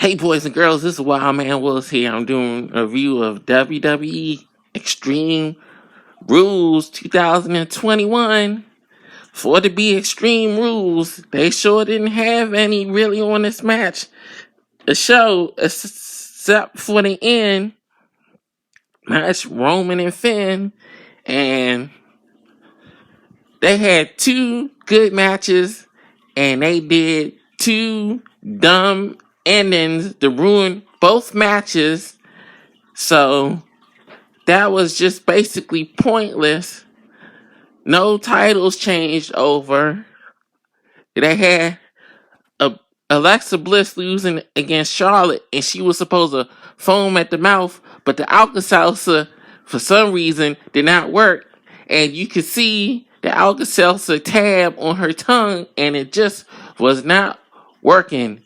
Hey boys and girls, this is Wild Man Willis here. I'm doing a review of WWE Extreme Rules 2021. For it to be Extreme Rules, they sure didn't have any really on this match. The show, except for the end match, Roman and Finn, and they had two good matches, and they did two dumb endings to ruin both matches. So that was just basically pointless. No titles changed over. They had Alexa Bliss losing against Charlotte, and she was supposed to foam at the mouth, but the Alka-Seltzer, for some reason, did not work. And you could see the Alka-Seltzer tab on her tongue, and it just was not working.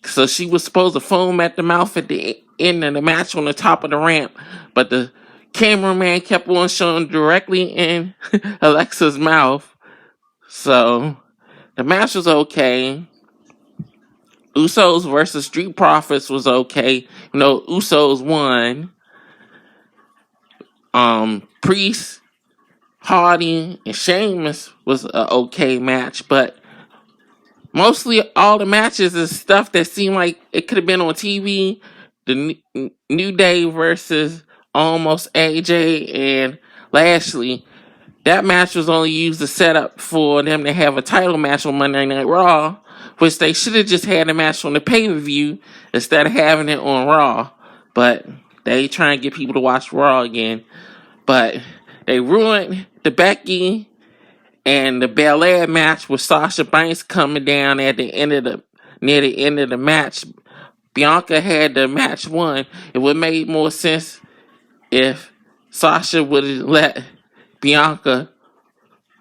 So she was supposed to foam at the mouth at the end of the match on the top of the ramp, but the cameraman kept on showing directly in Alexa's mouth. So the match was okay. Usos versus Street Profits was okay. Usos won. Priest, Hardy, and Sheamus was an okay match, but mostly all the matches is stuff that seemed like it could have been on TV. The New Day versus Almost AJ and Lashley. That match was only used to set up for them to have a title match on Monday Night Raw, which they should have just had a match on the pay-per-view instead of having it on Raw. But they try and get people to watch Raw again. But they ruined the Becky and the Belair match with Sasha Banks coming down at the end of near the end of the match. Bianca had the match won. It would have made more sense if Sasha would have let Bianca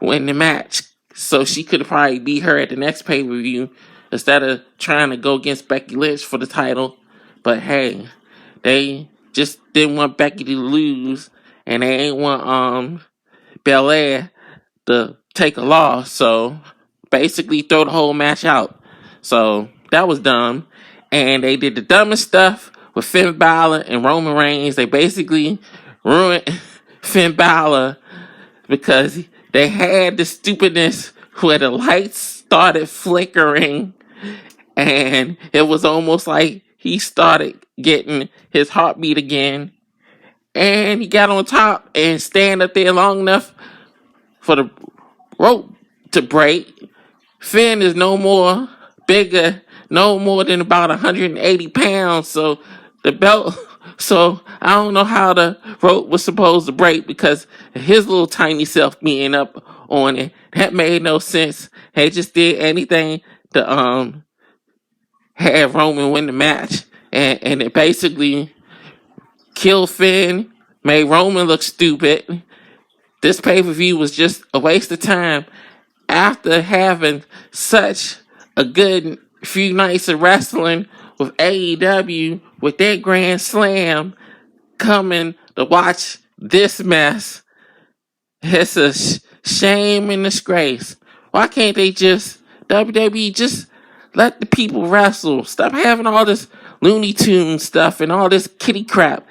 win the match, so she could probably beat her at the next pay-per-view instead of trying to go against Becky Lynch for the title. But hey, they just didn't want Becky to lose, and they ain't want Belair to take a loss, so basically throw the whole match out. So that was dumb. And they did the dumbest stuff with Finn Balor and Roman Reigns. They basically ruined Finn Balor because they had the stupidness where the lights started flickering, and it was almost like he started getting his heartbeat again. And he got on top and stand up there long enough for the rope to break. Finn is no more than about 180 pounds, so the belt, so I don't know how the rope was supposed to break because his little tiny self being up on it. That made no sense. They just did anything to have Roman win the match, and it basically killed Finn, made Roman look stupid. This pay-per-view was just a waste of time after having such a good few nights of wrestling with AEW with their Grand Slam. Coming to watch this mess. It's a shame and disgrace. Why can't they WWE just let the people wrestle? Stop having all this Looney Tunes stuff and all this kitty crap.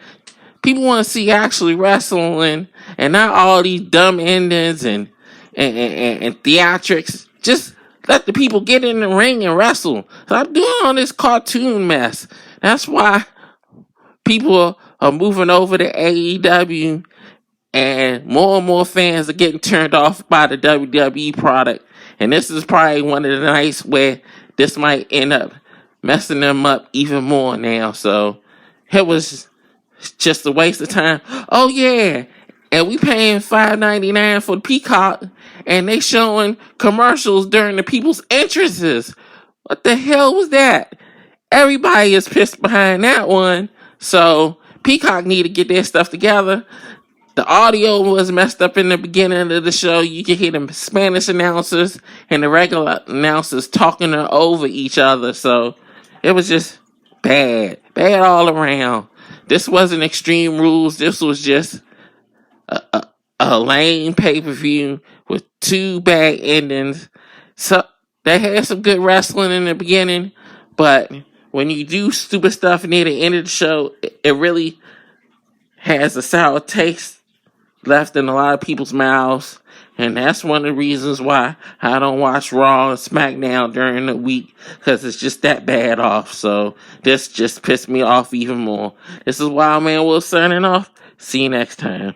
People want to see actually wrestling and not all these dumb endings and theatrics. Just let the people get in the ring and wrestle. Stop doing all this cartoon mess. That's why people are moving over to AEW, and more fans are getting turned off by the WWE product. And this is probably one of the nights where this might end up messing them up even more now. So it was just a waste of time. Oh yeah, and we paying $5.99 for Peacock, and they showing commercials during the people's entrances. What the hell was that? Everybody is pissed behind that one. So Peacock need to get their stuff together. The audio was messed up in the beginning of the show. You can hear the Spanish announcers and the regular announcers talking over each other. So it was just bad all around. This wasn't Extreme Rules. This was just a lame pay-per-view with two bad endings. So they had some good wrestling in the beginning, but when you do stupid stuff near the end of the show, it really has a sour taste left in a lot of people's mouths. And that's one of the reasons why I don't watch Raw and SmackDown during the week, because it's just that bad off. So this just pissed me off even more. This is Wild Man Will signing off. See you next time.